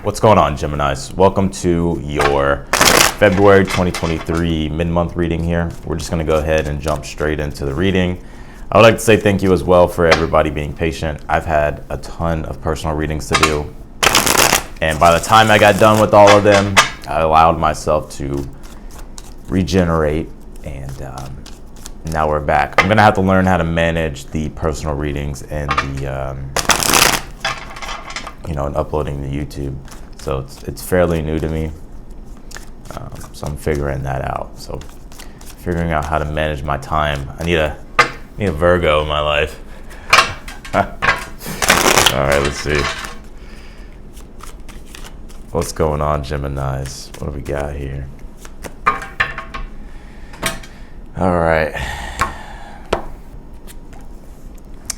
What's going on, Geminis? Welcome to your February 2023 mid-month reading here. We're just going to go ahead and jump straight into the reading. I would like to say thank you as well for everybody being patient. I've had a ton of personal readings to do, and by the time I got done with all of them, I allowed myself to regenerate, and now we're back. I'm going to have to learn how to manage the personal readings and the and uploading to YouTube. So it's fairly new to me. So I'm figuring that out. So figuring out how to manage my time. I need a Virgo in my life. All right, let's see. What's going on, Geminis? What do we got here? All right.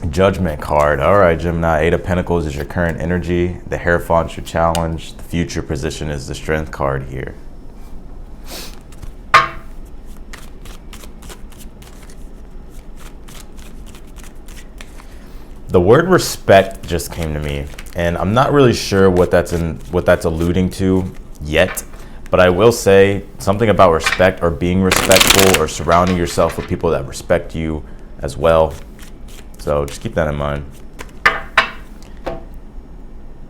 Judgment card. All right, Gemini. 8 of Pentacles is your current energy. The Hierophant's your challenge. The future position is the Strength card here. The word respect just came to me, and I'm not really sure what that's alluding to yet, but I will say something about respect or being respectful or surrounding yourself with people that respect you as well. So just keep that in mind.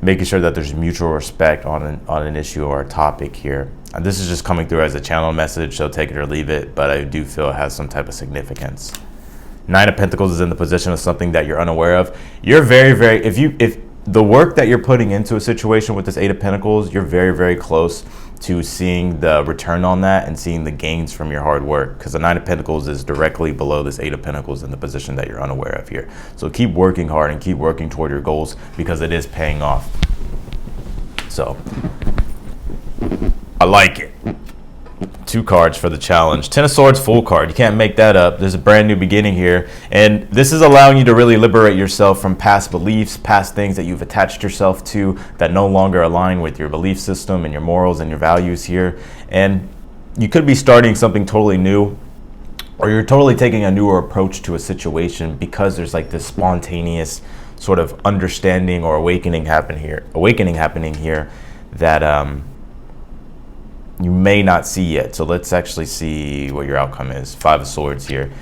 Making sure that there's mutual respect on an issue or a topic here. And this is just coming through as a channel message, so take it or leave it, but I do feel it has some type of significance. 9 of Pentacles is in the position of something that you're unaware of. You're very, if the work that you're putting into a situation with this 8 of Pentacles, you're very close to seeing the return on that and seeing the gains from your hard work, because the 9 of Pentacles is directly below this 8 of Pentacles in the position that you're unaware of here. So keep working hard and keep working toward your goals, because it is paying off. So I like it. 2 cards for the challenge. 10 of Swords, full card. You can't make that up. There's a brand new beginning here, and this is allowing you to really liberate yourself from past beliefs, past things that you've attached yourself to that no longer align with your belief system and your morals and your values here. And you could be starting something totally new, or you're totally taking a newer approach to a situation because there's like this spontaneous sort of understanding or awakening happening here that you may not see yet. So let's actually see what your outcome is. 5 of Swords here.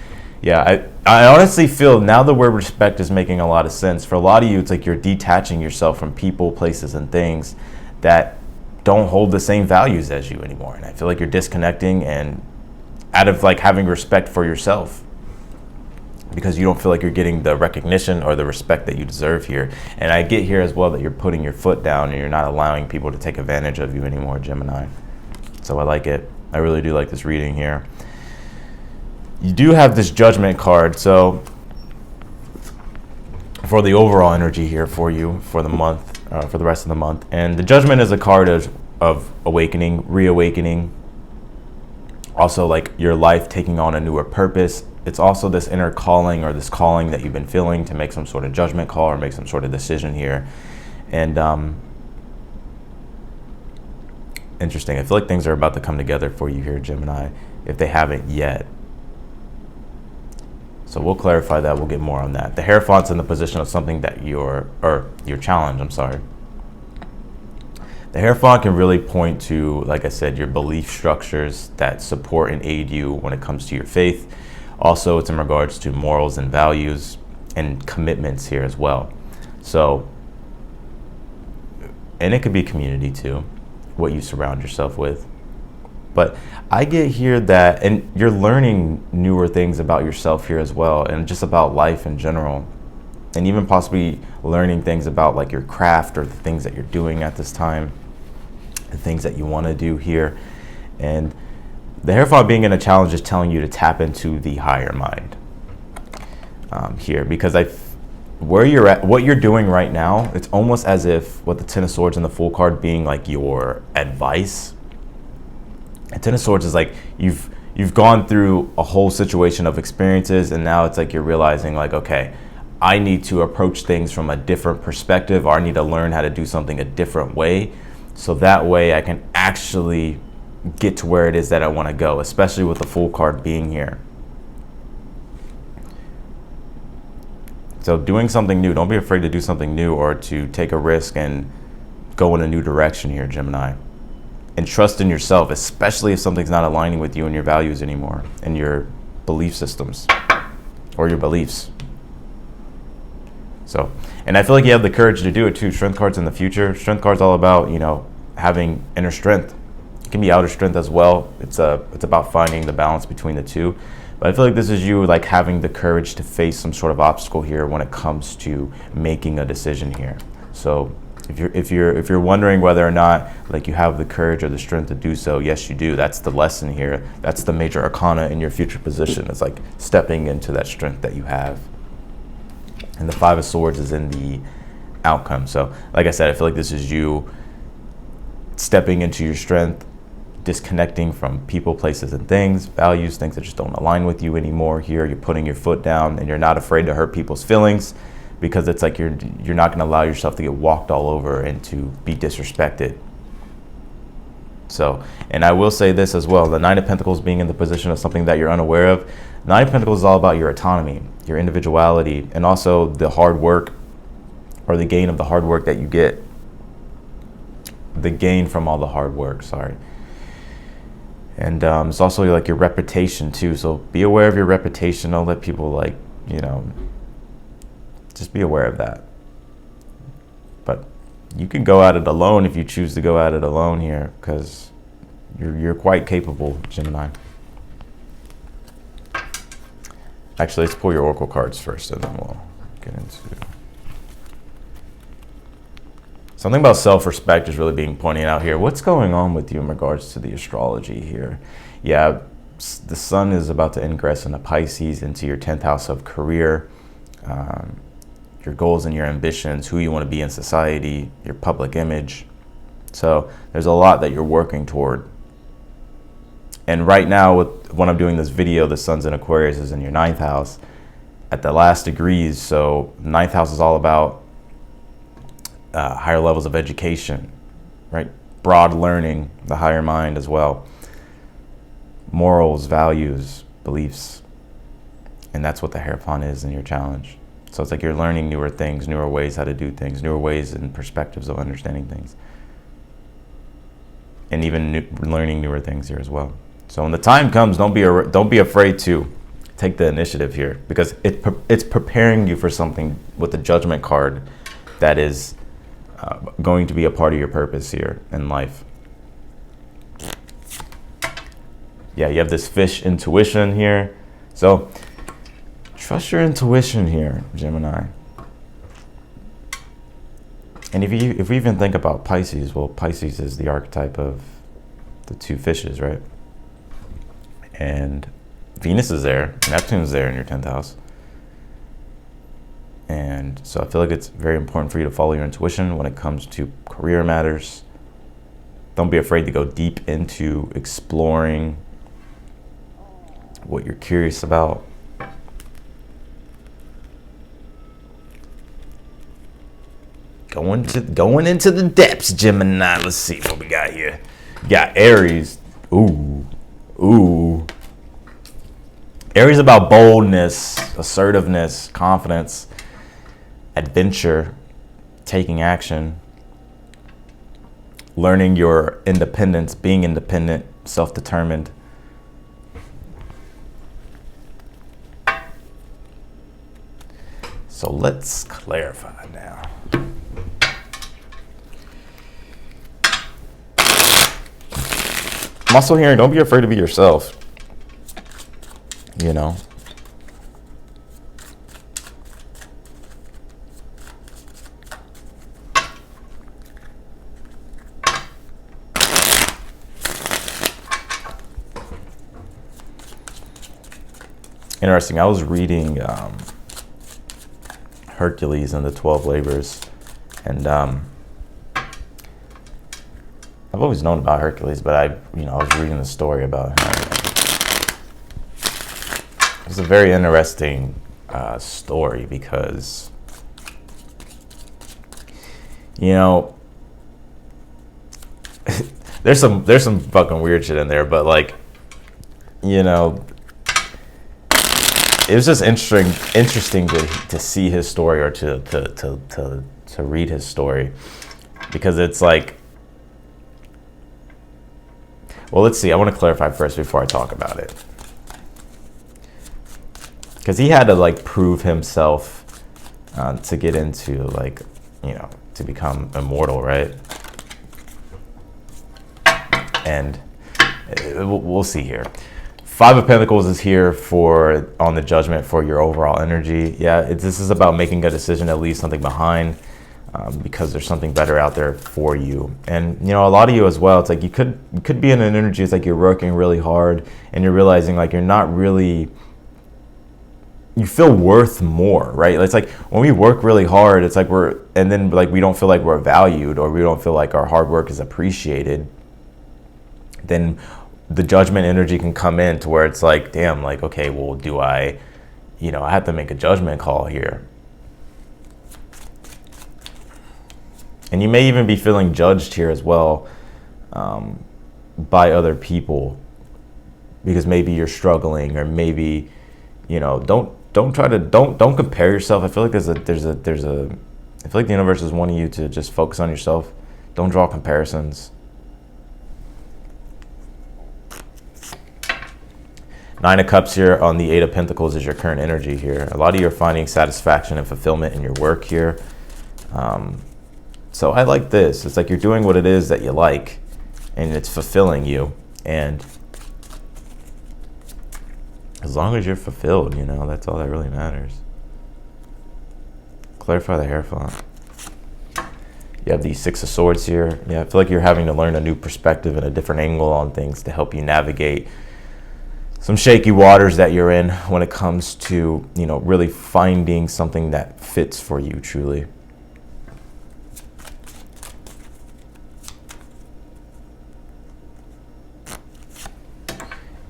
Yeah, I honestly feel now the word respect is making a lot of sense. For a lot of you, it's like you're detaching yourself from people, places, and things that don't hold the same values as you anymore. And I feel like you're disconnecting and out of like having respect for yourself, because you don't feel like you're getting the recognition or the respect that you deserve here. And I get here as well that you're putting your foot down and you're not allowing people to take advantage of you anymore, Gemini. So I like it. I really do like this reading here. You do have this Judgment card. So for the overall energy here for you for the month, for the rest of the month. And the Judgment is a card of awakening, reawakening. Also like your life taking on a newer purpose. It's also this inner calling or this calling that you've been feeling to make some sort of judgment call or make some sort of decision here. And interesting. I feel like things are about to come together for you here, Gemini, if they haven't yet. So we'll clarify that. We'll get more on that. The Hierophant's in the position of something that your challenge, I'm sorry. The Hierophant can really point to, like I said, your belief structures that support and aid you when it comes to your faith. Also, it's in regards to morals and values and commitments here as well. So, and it could be community too, what you surround yourself with. But I get here that, and you're learning newer things about yourself here as well, and just about life in general, and even possibly learning things about like your craft or the things that you're doing at this time, the things that you want to do here. And the Hierophant being in a challenge is telling you to tap into the higher mind here, because where you're at, what you're doing right now, it's almost as if with the 10 of Swords and the Fool card being like your advice. And 10 of Swords is like you've gone through a whole situation of experiences, and now it's like you're realizing like, okay, I need to approach things from a different perspective, or I need to learn how to do something a different way, so that way I can actually get to where it is that I want to go, especially with the Fool card being here. So doing something new, don't be afraid to do something new or to take a risk and go in a new direction here, Gemini. And trust in yourself, especially if something's not aligning with you and your values anymore, and your belief systems or your beliefs. So, and I feel like you have the courage to do it too. Strength cards in the future. Strength cards all about, having inner strength. It can be outer strength as well. It's about finding the balance between the two. But I feel like this is you like having the courage to face some sort of obstacle here when it comes to making a decision here. So if you're wondering whether or not like you have the courage or the strength to do so, yes you do. That's the lesson here. That's the major arcana in your future position. It's like stepping into that strength that you have. And the Five of Swords is in the outcome. So like I said, I feel like this is you stepping into your strength, disconnecting from people, places, and things, values, things that just don't align with you anymore here. You're putting your foot down and you're not afraid to hurt people's feelings, because it's like you're not going to allow yourself to get walked all over and to be disrespected. So, and I will say this as well, the Nine of Pentacles being in the position of something that you're unaware of. Nine of Pentacles is all about your autonomy, your individuality, and also the hard work, or the gain of the hard work that you get. The gain from all the hard work, sorry. And it's also like your reputation too. So be aware of your reputation. Don't let people just be aware of that. But you can go at it alone if you choose to go at it alone here, because you're quite capable, Gemini. Actually, let's pull your oracle cards first, and then we'll get into something about self-respect is really being pointed out here. What's going on with you in regards to the astrology here? Yeah, the sun is about to ingress into Pisces, into your 10th house of career, your goals and your ambitions, who you want to be in society, your public image. So there's a lot that you're working toward. And right now, when I'm doing this video, the sun's in Aquarius is in your 9th house at the last degrees. So 9th house is all about higher levels of education, right? Broad learning, the higher mind as well. Morals, values, beliefs. And that's what the Hierophant is in your challenge. So it's like you're learning newer things, newer ways how to do things, newer ways and perspectives of understanding things. And even learning newer things here as well. So when the time comes, don't be afraid to take the initiative here, because it's preparing you for something with the Judgment card that is going to be a part of your purpose here in life. Yeah, you have this fish intuition here. So trust your intuition here, Gemini. And if we even think about Pisces, well, Pisces is the archetype of the two fishes, right? And Venus is there, Neptune is there in your 10th house. And so I feel like it's very important for you to follow your intuition when it comes to career matters. Don't be afraid to go deep into exploring what you're curious about. Going into the depths, Gemini. Let's see what we got here. We got Aries. Ooh. Aries about boldness, assertiveness, confidence, adventure, taking action, learning your independence, being independent, self-determined. So let's clarify now. I'm also hearing, don't be afraid to be yourself. Interesting. I was reading Hercules and the 12 Labors, and I've always known about Hercules, but I was reading the story about him. It was a very interesting story because, there's some fucking weird shit in there, but like, it was just interesting to see his story, or to read his story. because it's like, well, let's see. I want to clarify first before I talk about it. Because he had to like prove himself to get into like, you know, to become immortal, right? And we'll see here. Five of Pentacles is here for on the Judgment for your overall energy. Yeah, this is about making a decision to leave something behind because there's something better out there for you. And you know, a lot of you as well, it's like you could be in an energy, it's like you're working really hard and you're realizing like you're not really, you feel worth more, right? It's like when we work really hard, it's like and then like we don't feel like we're valued, or we don't feel like our hard work is appreciated. Then the Judgment energy can come in to where it's like, damn, like, okay, well, do I, you know, I have to make a judgment call here. And you may even be feeling judged here as well by other people, because maybe you're struggling, or maybe, you know, don't compare yourself. I feel like I feel like the universe is wanting you to just focus on yourself. Don't draw comparisons. Nine of Cups here on the Eight of Pentacles is your current energy here. A lot of you are finding satisfaction and fulfillment in your work here. So I like this. It's like you're doing what it is that you like, and it's fulfilling you. And as long as you're fulfilled, you know, that's all that really matters. Clarify the Hierophant. You have these Six of Swords here. Yeah, I feel like you're having to learn a new perspective and a different angle on things to help you navigate some shaky waters that you're in when it comes to, you know, really finding something that fits for you truly.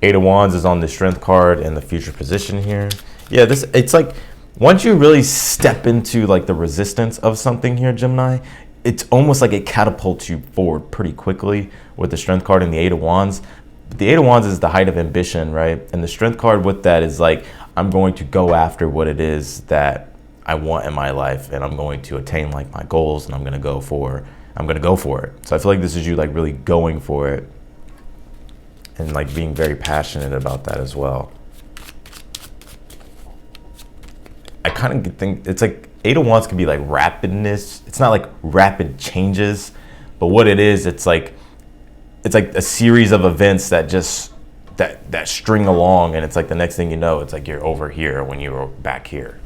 Eight of Wands is on the Strength card in the future position here. Yeah, it's like once you really step into like the resistance of something here, Gemini, it's almost like it catapults you forward pretty quickly with the Strength card and the Eight of Wands. The Eight of Wands is the height of ambition, right? And the Strength card with that is like, I'm going to go after what it is that I want in my life, and I'm going to attain like my goals, and I'm going to go for it. So I feel like this is you like really going for it and like being very passionate about that as well. I kind of think it's like Eight of Wands can be like rapidness. It's not like rapid changes, but what it is, it's like a series of events that just that string along, and it's like the next thing you know, it's like you're over here when you were back here.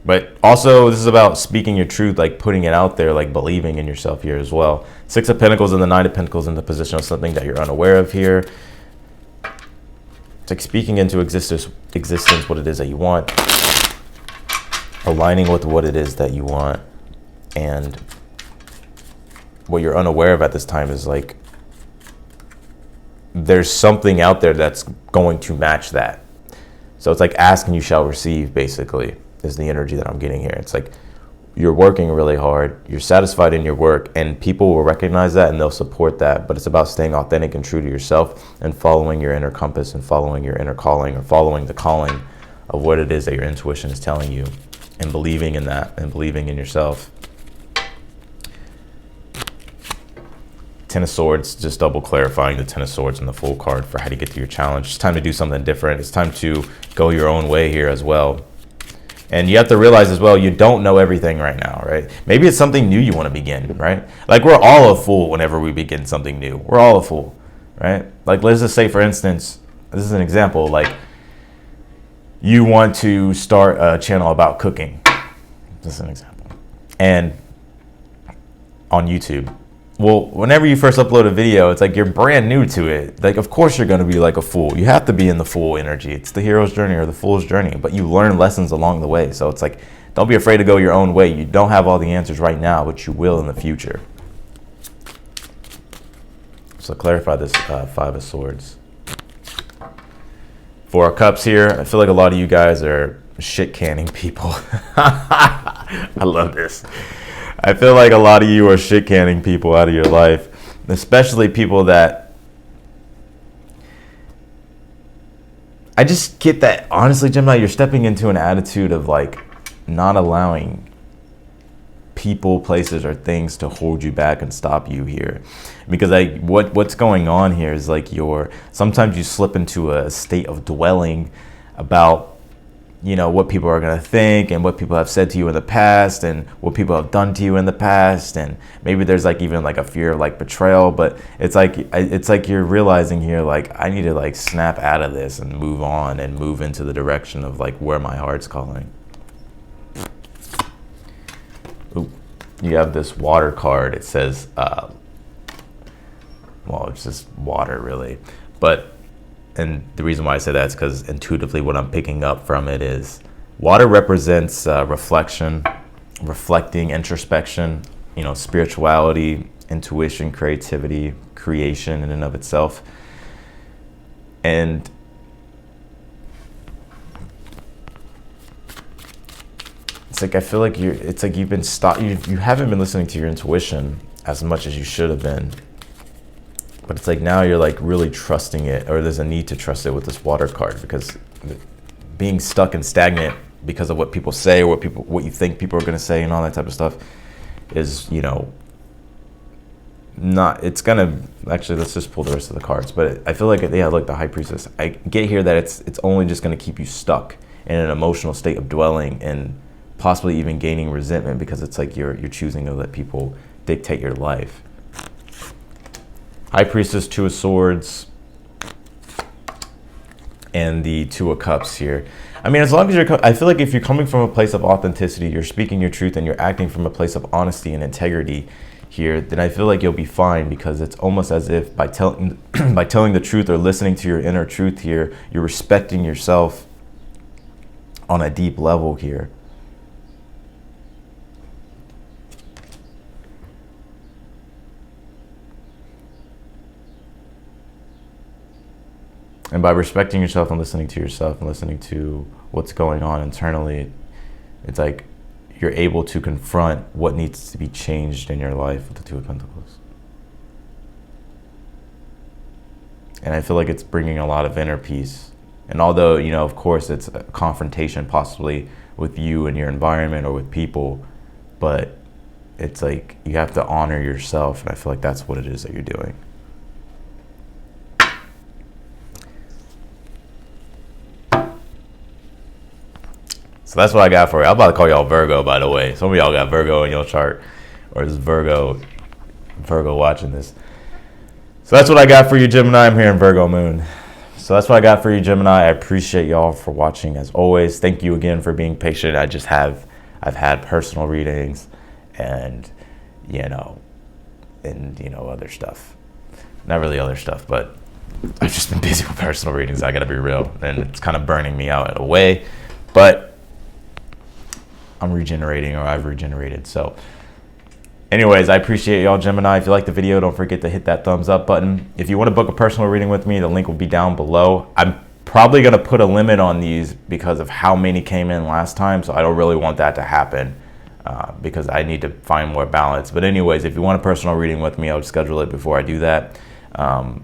But also, this is about speaking your truth, like putting it out there, like believing in yourself here as well. Six of Pentacles and the Nine of Pentacles in the position of something that you're unaware of here. It's like speaking into existence what it is that you want, aligning with what it is that you want. And what you're unaware of at this time is like, there's something out there that's going to match that. So it's like ask and you shall receive, basically, is the energy that I'm getting here. It's like you're working really hard, you're satisfied in your work, and people will recognize that and they'll support that. But it's about staying authentic and true to yourself and following your inner compass and following your inner calling, or following the calling of what it is that your intuition is telling you, and believing in that and believing in yourself. Ten of Swords, just double clarifying the Ten of Swords and the Fool card for how to get to your challenge. It's time to do something different. It's time to go your own way here as well. And you have to realize as well, you don't know everything right now, right? Maybe it's something new you want to begin, right? Like we're all a fool whenever we begin something new. We're all a fool, right? Like let's just say, for instance, this is an example, like you want to start a channel about cooking. This is an example. And on YouTube. Well, whenever you first upload a video, it's like you're brand new to it. Like, of course you're going to be like a fool. You have to be in the fool energy. It's the hero's journey or the fool's journey, but you learn lessons along the way. So it's like, don't be afraid to go your own way. You don't have all the answers right now, but you will in the future. So clarify this Five of Swords. Four of Cups here. I feel like a lot of you guys are shit canning people. I love this. I feel like a lot of you are shit canning people out of your life, especially people that I just get that, honestly, Gemini, you're stepping into an attitude of like not allowing people, places, or things to hold you back and stop you here. Because like what's going on here is like sometimes you slip into a state of dwelling about, you know, what people are going to think and what people have said to you in the past and what people have done to you in the past, and maybe there's like even like a fear of like betrayal. But it's like you're realizing here, like, I need to like snap out of this and move on and move into the direction of like where my heart's calling. Ooh, you have this water card. It says well, it's just water really, and the reason why I say that is because intuitively what I'm picking up from it is water represents reflection, reflecting, introspection, you know, spirituality, intuition, creativity, creation in and of itself. And it's like, I feel like it's like you've been you haven't been listening to your intuition as much as you should have been. But it's like now you're like really trusting it, or there's a need to trust it with this water card, because being stuck and stagnant because of what people say or what you think people are going to say and all that type of stuff is, you know, it's gonna, actually, let's just pull the rest of the cards. But I feel like, yeah, like the High Priestess, I get here that it's only just going to keep you stuck in an emotional state of dwelling and possibly even gaining resentment, because it's like you're choosing to let people dictate your life. High Priestess, Two of Swords, and the Two of Cups here. I mean, as long as I feel like if you're coming from a place of authenticity, you're speaking your truth, and you're acting from a place of honesty and integrity here, then I feel like you'll be fine, because it's almost as if by telling the truth or listening to your inner truth here, you're respecting yourself on a deep level here. And by respecting yourself and listening to yourself and listening to what's going on internally, it's like you're able to confront what needs to be changed in your life with the Two of Pentacles. And I feel like it's bringing a lot of inner peace. And although, you know, of course, it's a confrontation possibly with you and your environment or with people, but it's like you have to honor yourself. And I feel like that's what it is that you're doing. So that's what I got for you. I'm about to call y'all Virgo, by the way. Some of y'all got Virgo in your chart, or is Virgo watching this. So that's what I got for you, Gemini. I'm here in Virgo moon. So that's what I got for you, Gemini. I appreciate y'all for watching as always. Thank you again for being patient. I've had personal readings and, other stuff. Not really other stuff, but I've just been busy with personal readings. I gotta be real. And it's kind of burning me out in a way, but I'm regenerating, or I've regenerated. So anyways, I appreciate y'all, Gemini. If you like the video, don't forget to hit that thumbs up button. If you want to book a personal reading with me, the link will be down below. I'm probably going to put a limit on these because of how many came in last time. So I don't really want that to happen because I need to find more balance. But anyways, if you want a personal reading with me, I'll schedule it before I do that. And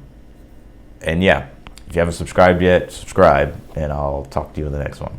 yeah, if you haven't subscribed yet, subscribe, and I'll talk to you in the next one.